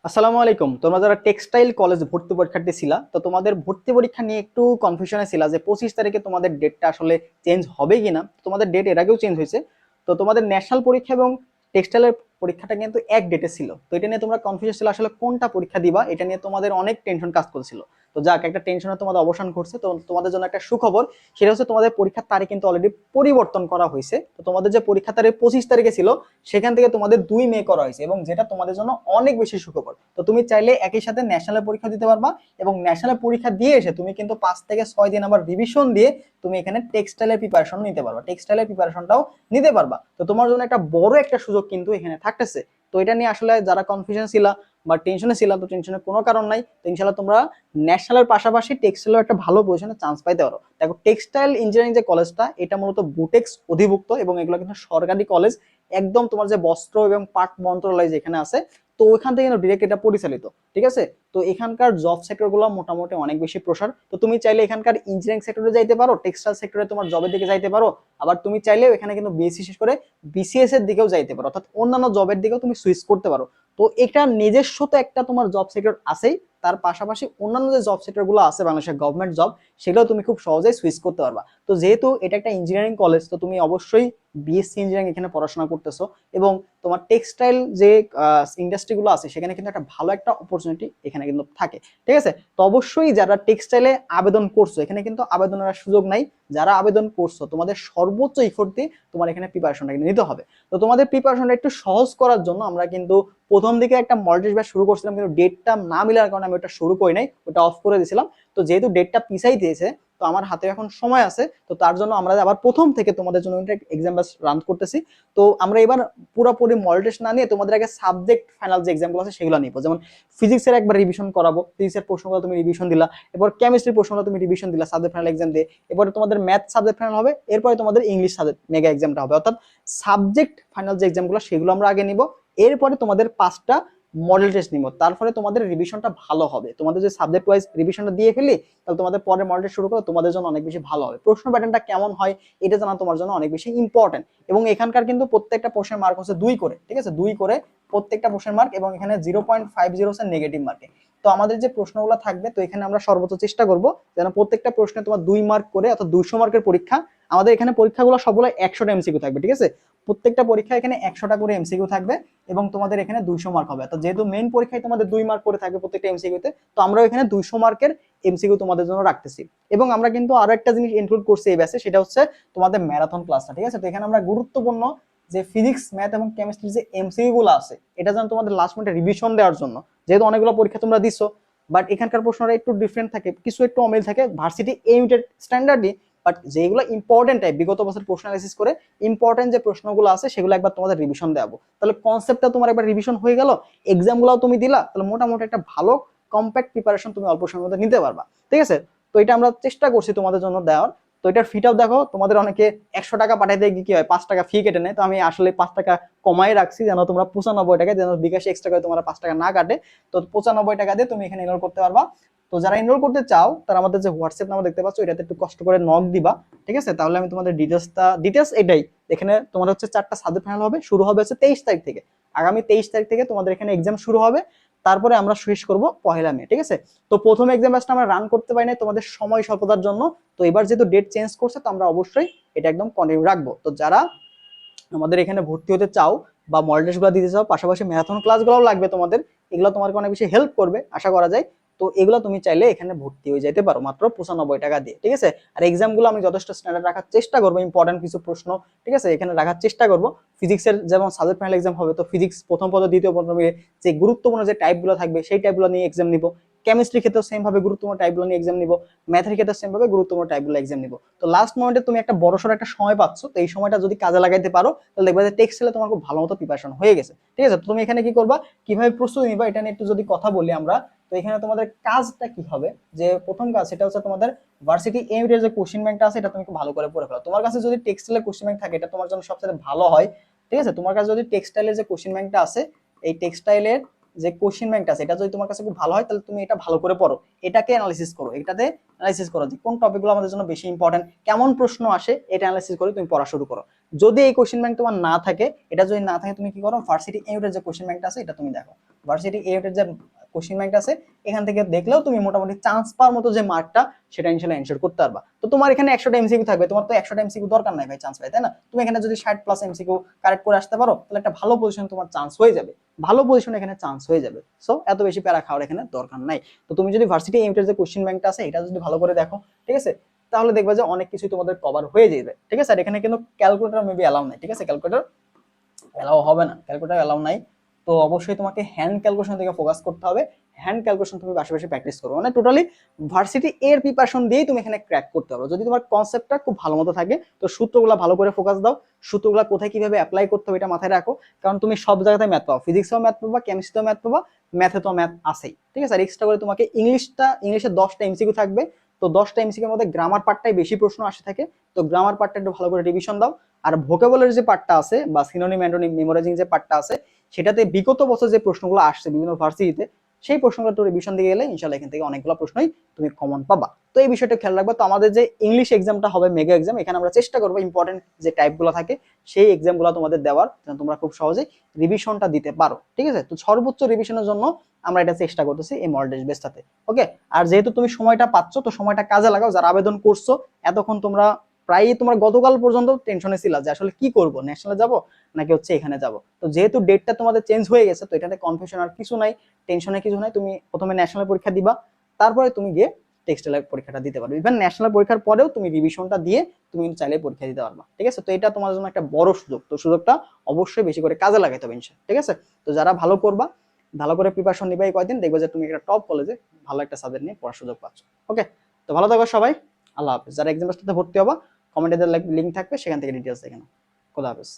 আসসালামু আলাইকুম। তোমরা যারা টেক্সটাইল কলেজ ভর্তি পরীক্ষার্থী ছিলা, তো তোমাদের ভর্তি পরীক্ষা নিয়ে একটু কনফিউশনে ছিলা যে 25 তারিখে তোমাদের ডেটটা আসলে চেঞ্জ হবে কিনা। তোমাদের ডেট এর আগেও চেঞ্জ হয়েছে। তো তোমাদের ন্যাশনাল পরীক্ষা এবং টেক্সটাইলের পরীক্ষাটা কিন্তু এক ডেটে ছিল। তো এটা নিয়ে তোমরা কনফিউজ ছিল আসলে কোনটা পরীক্ষা দিবা, এটা নিয়ে তোমাদের অনেক টেনশন কাজ করছিল। তো যাক, একটা টেনশনে তোমাদের অবসান ঘটছে। তো তোমাদের জন্য একটা সুখবর, সেটা হচ্ছে তোমাদের পরীক্ষার তারিখ কিন্তু অলরেডি পরিবর্তন করা হয়েছে। তো তোমাদের যে পরীক্ষা তারিখ 25 তারিখে ছিল, সেখান থেকে তোমাদের 2 মে করা হয়েছে, এবং যেটা তোমাদের জন্য অনেক বেশি সুখবর। তো তুমি চাইলে একই সাথে ন্যাশনাল পরীক্ষা দিতে পারবা, এবং ন্যাশনাল পরীক্ষা দিয়ে এসে তুমি কিন্তু 5 থেকে 6 দিন আবার রিভিশন দিয়ে তুমি এখানে টেক্সটাইলের প্রিপারেশন নিতে পারবা, টেক্সটাইলের প্রিপারেশনটাও নিতে পারবা। তো তোমার জন্য একটা বড় একটা সুযোগ কিন্তু এখানে থাকতেছে। তো এটা নিয়ে আসলে যারা কনফিউশন ছিল বা টেনশনে ছিল, তো টেনশনের কোনো কারণ নাই। তো ইনশাল্লাহ তোমরা ন্যাশনালের পাশাপাশি টেক্সটাইলের একটা ভালো পজিশনে চান্স পাইতে পারো। দেখো, টেক্সটাইল ইঞ্জিনিয়ারিং যে কলেজটা, এটা মূলত বুটেক্স অধিভুক্ত, এবং এগুলো কিন্তু সরকারি কলেজ। একদম তোমার যে বস্ত্র এবং পাট মন্ত্রণালয় যেখানে আছে, তো ওইখান থেকে ডিরেক্ট এটা পরিচালিত। ঠিক আছে। তো এখানকার জব সেক্টর গুলো মোটামুটি অনেক বেশি প্রসার। তো তুমি চাইলে এখানকার ইঞ্জিনিয়ারিং সেক্টরে যাইতে পারো, টেক্সটাইল সেক্টরে তোমার জবের দিকে যাইতে পারো। আবার তুমি চাইলেও এখানে কিন্তু বিএসসি শেষ করে বিসিএস এর দিকেও যাইতে পারো, অর্থাৎ অন্যান্য জবের দিকেও তুমি সুইচ করতে পারো। তো এটা নিজস্ব তো একটা তোমার জব সেক্টর আছেই, তার পাশাপাশি অন্যান্য যে জব সেক্টর গুলো আছে বাংলাদেশের গভর্নমেন্ট জব, সেগুলো তুমি খুব সহজেই সুইচ করতে পারবা। তো যেহেতু এটা একটা ইঞ্জিনিয়ারিং কলেজ, তো তুমি অবশ্যই বিএসসি ইঞ্জিনিয়ারিং এখানে পড়াশোনা করতেছো, এবং তোমার টেক্সটাইল যে ইন্ডাস্ট্রি গুলো আছে সেখানে কিন্তু একটা ভালো একটা অপরচুনিটি এখানে কিন্তু থাকে। ঠিক আছে। তো অবশ্যই যারা টেক্সটাইলে আবেদন করছো, এখানে কিন্তু আবেদনের সুযোগ নাই। যারা আবেদন করছো, তোমাদের সর্বোচ্চ ইফোর্ট দিয়ে তোমার এখানে প্রিপারেশনটা নিতে হবে। তো তোমাদের প্রিপারেশনটা একটু সহজ করার জন্য আমরা কিন্তু প্রথম দিকে একটা মডেল টেস্ট ব্যাচ শুরু করছিলাম, কিন্তু ডেটটা না মিলার কারণে আমি ওটা শুরু করি নাই, ওটা অফ করে দিয়েছিলাম। তো যেহেতু ডেটটা পিছাই দিয়েছে, তো আমার হাতে এখন সময় আছে, তো তার জন্য আমরা আবার প্রথম থেকে তোমাদের জন্য এক্সাম ব্যাচ রান করতেছি। তো আমরা এবার পুরোপুরি মডেল টেস্ট না নিয়ে তোমাদের আগে সাবজেক্ট ফাইনাল যে এক্সামগুলো আছে সেগুলো নিবো। যেমন ফিজিক্সের একবার রিভিশন করাবো, ফিজিক্সের প্রশ্নগুলো তুমি রিভিশন দিলা, এরপর কেমিস্ট্রির প্রশ্নগুলো তুমি রিভিশন দিলা সাবজেক্ট ফাইনাল এক্সাম দিয়ে, এরপরে তোমাদের ম্যাথ সাবজেক্ট ফাইনাল হবে, এরপরে তোমাদের ইংলিশ সাবজেক্ট মেগা এক্সামটা হবে। অর্থাৎ সাবজেক্ট ফাইনাল যে এক্সামগুলো সেগুলো আমরা আগে নিব, এরপরে তোমাদের 5টা মডেল টেস্ট নিব। তারপরে তোমাদের রিভিশনটা ভালো হবে। তোমাদের যে সাবজেক্ট ওয়াইজ রিভিশনটা দিয়ে ফেলি, তাহলে তোমাদের পরের মডেল টেস্ট শুরু করো, তোমাদের জন্য অনেক বেশি ভালো হবে। প্রশ্ন প্যাটার্নটা কেমন হয় এটা জানা তোমার জন্য অনেক বেশি ইম্পর্টেন্ট। এবং এখানকার কিন্তু প্রত্যেকটা প্রশ্নের মার্ক হচ্ছে 2 করে। ঠিক আছে, 2 করে প্রত্যেকটা প্রশ্নের মার্ক, এবং এখানে 0.50 হচ্ছে নেগেটিভ মার্কে। তো আমাদের যে প্রশ্নগুলো থাকবে, তো এখানে আমরা সর্বোচ্চ চেষ্টা করব যেন প্রত্যেকটা প্রশ্নে তোমার 2 মার্ক করে, অর্থাৎ 200 মার্কের পরীক্ষা। আমাদের এখানে পরীক্ষাগুলো সবগুলো 100টা এমসিকিউ থাকবে। ঠিক আছে, প্রত্যেকটা পরীক্ষা এখানে 100টা করে এমসিকিউ থাকবে, এবং তোমাদের এখানে 200 মার্ক হবে। তো যেহেতু মেইন পরীক্ষায় তোমাদের 2 মার্ক করে থাকবে প্রত্যেকটা এমসিকিউতে, তো আমরা এখানে 200 মার্কের এমসিকিউ তোমাদের জন্য রাখতেছি। এবং আমরা কিন্তু আরো একটা জিনিস ইনক্লুড করছি এই ব্যাচে, সেটা হচ্ছে তোমাদের ম্যারাথন ক্লাসটা। ঠিক আছে, তো এখানে আমরা গুরুত্বপূর্ণ যে ফিজিক্স, ম্যাথ এবং কেমিস্ট্রির যে এমসিকিউ গুলো আছে, এটা যেন তোমাদের লাস্ট মিনিটে রিভিশন দেওয়ার জন্য, যেহেতু অনেকগুলো পরীক্ষা তোমরা দিছো, বাট এখানকার প্রশ্নটা একটু ডিফারেন্ট থাকে, কিছু একটু অমিল থাকে ভার্সিটি ইউনিটেড স্ট্যান্ডার্ডই। বাট যেগুলো ইম্পর্টেন্ট টাইপ বিগত বছর প্রশ্ন অ্যানালাইসিস করে ইম্পর্টেন্ট যে প্রশ্নগুলো আছে সেগুলো একবার তোমাদের রিভিশন দেওয়াবো। তাহলে কনসেপ্টটা তোমার একবার রিভিশন হয়ে গেল, এক্সামগুলোও তুমি দিলা, তাহলে মোটামুটি একটা ভালো কম্প্যাক্ট প্রিপারেশন তুমি অল্প সময়ের মধ্যে নিতে পারবা। ঠিক আছে। তো এটা আমরা চেষ্টা করছি তোমাদের জন্য দেওয়ার। তো এটার ফিটাও দেখো, তোমাদের অনেকে 100 টাকা পাঠাইতে গিয়ে কি হয়, 5 টাকা ফি কেটে নেয়। তো আমি আসলে 5 টাকা কমাই রাখছি, যেন তোমরা 95 টাকা, যেন বিকাশে এক্সট্রা করে তোমার 5 টাকা না কাটে। তো 95 টাকা দিয়ে তুমি এখানে এনরোল করতে পারবা। তো যারা এনরোল করতে চাও, তারা আমাদের যে হোয়াটসঅ্যাপ নাম্বার দেখতে পাচ্ছ, এটাতে একটু কষ্ট করে নক দিবা। ঠিক আছে, তাহলে আমি তোমাদের ডিটেলস এটাই। এখানে তোমার হচ্ছে 4টা সাবজেক্ট ফাইনাল হবে, শুরু হবে হচ্ছে 23 তারিখ থেকে। আগামী 23 তারিখ থেকে তোমাদের এখানে এক্সাম শুরু হবে, তারপরে আমরা শেষ করব 1 মে। ঠিক আছে। তো প্রথম এক্সাম ব্যাচটা আমরা রান করতে পারি না তোমাদের সময় স্বল্পতার জন্য। তো এবার যেহেতু ডেট চেঞ্জ করছে, তো আমরা অবশ্যই এটা একদম কন্টিনিউ রাখবো। তো যারা আমাদের এখানে ভর্তি হতে চাও বা মডেল টেস্টগুলো দিতে চাও, পাশাপাশি ম্যারাথন ক্লাসগুলোও লাগবে তোমাদের, এগুলো তোমাকে অনেক বেশি হেল্প করবে আশা করা যায়। তো এগুলো তুমি চাইলে এখানে ভর্তি হয়ে যেতে পারো মাত্র 95 টাকা দিয়ে। ঠিক আছে। আর এক্সামগুলো আমি যথেষ্ট স্ট্যান্ডার্ড রাখার চেষ্টা করবো, ইম্পর্টেন্ট কিছু প্রশ্ন ঠিক আছে এখানে রাখার চেষ্টা করবো। ফিজিক্সের যেমন সাবজেক্ট ফাইনাল এক্সাম হবে, তো ফিজিক্স প্রথম পদ দ্বিতীয় পদ যে গুরুত্বপূর্ণ যে টাইপগুলো থাকবে সেই টাইপগুলো নিয়ে এক্সাম নিব। কেমিস্ট্রি ক্ষেত্রেও সেম ভাবে গুরুত্বপূর্ণ টাইপগুলো নিয়ে এক্সাম নিব। ম্যাথের ক্ষেত্রে সেম ভাবে গুরুত্বপূর্ণ টাইপগুলো এক্সাম নিব। তো লাস্ট মোমেন্টে তুমি একটা বড়সড় একটা সময় পাচ্ছ, তো এই সময়টা যদি কাজে লাগাইতে পারো, তাহলে দেখবে যে টেক্সটাইলে তোমার খুব ভালো মতো প্রিপারেশন হয়ে গেছে। ঠিক আছে। তুমি এখানে কি করবা, কিভাবে প্রস্তুতি নিবা, এটা নিয়ে একটু যদি কথা বলি আমরা। তো এখানে তোমাদের কাজটা কি হবে, যে প্রথম কাজ সেটা হচ্ছে তোমাদের ভার্সিটি এমটের যে কোশ্চেন ব্যাংকটা আছে, এটা তুমি খুব ভালো করে পড়ে ফেলো। তোমার কাছে যদি টেক্সটাইলের কোশ্চেন ব্যাংক থাকে, এটা তোমার জন্য সবচেয়ে ভালো হয়। ঠিক আছে। তোমার কাছে যদি টেক্সটাইলের যে কোশ্চেন ব্যাংকটা আছে, এই টেক্সটাইলের যে কোশ্চেন ব্যাংকটা আছে, এটা যদি তোমার কাছে খুব ভালো হয়, তাহলে তুমি এটা ভালো করে পড়ো, এটাকে অ্যানালাইসিস করো, এটাতে অ্যানালাইসিস করো যে কোন টপিকগুলো আমাদের জন্য বেশি ইম্পর্টেন্ট, কেমন প্রশ্ন আসে, এটা অ্যানালাইসিস করে তুমি পড়া শুরু করো। যদি এই কোশ্চেন ব্যাংক তোমার না থাকে, এটা যদি না থাকে, তুমি কি করো, ভার্সিটি এমটের যে কোশ্চেন ব্যাংকটা আছে এটা তুমি দেখো। ভার্সিটি এর যে কোশ্চেন ব্যাংক আছে এখান থেকে দেখলেও তুমি মোটামুটি চান্স পাওয়ার মতো যে মার্কটা সেটা ইনশাআল্লাহ এনশিওর করতে পারবা। তো তোমার এখানে 100টা এমসিকিউ থাকবে, তোমার তো 100টা এমসিকিউ দরকার নাই ভাই চান্স পাই, তাই না? তুমি এখানে যদি 60 প্লাস এমসিকিউ কারেক্ট করে আসতে পারো তাহলে একটা ভালো পজিশন তোমার চান্স হয়ে যাবে, ভালো পজিশন এখানে চান্স হয়ে যাবে। সো এত বেশি প্যারা খাওয়ার এখানে দরকার নাই। তো তুমি যদি ভার্সিটি এর যে কোশ্চেন ব্যাংকটা আছে এটা যদি ভালো করে দেখো, ঠিক আছে, তাহলে দেখবা যে অনেক কিছু তোমাদের কভার হয়ে যাবে, ঠিক আছে। আর এখানে কিন্তু ক্যালকুলেটর মেবি অ্যালাউ নাই, ঠিক আছে, ক্যালকুলেটর এলাও হবে না, ক্যালকুলেটর এলাও নাই। তো অবশ্যই তোমাকে হ্যান্ড ক্যালকুলেশন থেকে ফোকাস করতে হবে, হ্যান্ড ক্যালকুলেশন তুমি পাশাপাশি প্র্যাকটিস করো, মানে টোটালি ভার্সিটি এর প্রিপারেশন দিয়েই তুমি এখানে ক্র্যাক করতে পারো যদি তোমার কনসেপ্টটা খুব ভালো মতো থাকে। তো সূত্রগুলো ভালো করে ফোকাস দাও, সূত্রগুলো কোথায় কিভাবে অ্যাপ্লাই করতে হবে এটা মাথায় রাখো, কারণ তুমি সব জায়গাতে ম্যাথ পাবো, ফিজিক্সেও ম্যাথ পাবা, কেমিস্ট্রিতেও ম্যাথ পাবা, ম্যাথে তো ম্যাথ আছেই, ঠিক আছে। আর এক্সট্রা করে তোমাকে ইংলিশে 10টা এমসিকিউ থাকবে। তো 10টা এমসিকিউর মধ্যে গ্রামার পার্টটাই বেশি প্রশ্ন আসে থাকে, তো গ্রামার পার্টটা একটু ভালো করে রিভিশন দাও। আর ভোকাবুলারি যে পার্টটা আছে বা সিনোনিম অ্যান্টোনিম মেমোরাইজিং যে পার্টটা আছে সেটাতে বিগত বছর যে প্রশ্নগুলো আসছে বিভিন্ন ভার্সিটিতে সেই প্রশ্নগুলো একটু রিভিশন দিয়ে গেলে ইনশাআল্লাহ এখান থেকে অনেকগুলো প্রশ্নই তুমি কমন পাবা। তো এই বিষয়টা খেয়াল রাখবা। তো আমাদের যে ইংলিশ এক্সামটা হবে মেগা এক্সাম, এখানে আমরা চেষ্টা করবো ইম্পর্টেন্ট যে টাইপগুলো থাকে সেই এক্সামগুলো তোমাদের দেওয়ার, যেন তোমরা খুব সহজেই রিভিশনটা দিতে পারো, ঠিক আছে। তো সর্বোচ্চ রিভিশনের জন্য আমরা এটা চেষ্টা করতেছি এই মডেল টেস্ট বেসটাতে, ওকে। আর যেহেতু তুমি সময়টা পাচ্ছ তো সময়টা কাজে লাগাও, যারা আবেদন করছো এতক্ষণ তোমরা প্রায় তোমার গতকাল পর্যন্ত টেনশনে ছিল যে আসলে কি করব, ন্যাশনালে যাব নাকি হচ্ছে এখানে যাব। তো যেহেতু ডেটটা তোমাদের চেঞ্জ হয়ে গেছে তো এটাতে কনফিউশন আর কিছু নাই, টেনশনের কিছু নাই। তুমি প্রথমে ন্যাশনাল পরীক্ষা দিবা, তারপরে তুমি গিয়ে টেক্সটাইলের পরীক্ষাটা দিতে পারবে। ইভেন ন্যাশনাল পরীক্ষার পরেও তুমি রিভিশনটা দিয়ে তুমি চাইলে পরীক্ষা দিতে পারবা, ঠিক আছে। তো এটা তোমার জন্য একটা বড় সুযোগ, তো সুযোগটা অবশ্যই বেশি করে কাজে লাগাইতে হবে ইনশাআল্লাহ, ঠিক আছে। তো যারা ভালো করবা, ভালো করে প্রিপারেশন নিবা এই কয়দিন, দেখবে যে তুমি একটা টপ কলেজে ভালো একটা সাবজেক্ট নিয়ে পড়ার সুযোগ পাচ্ছ, ওকে। তো ভালো থাকো সবাই, আল্লাহ হাফেজ। যারা এক্সাম ভর্তি হবা কমেন্টে লিঙ্ক থাকবে সেখান থেকে ডিটেলস দেখে নাও। খোদা হাফেজ।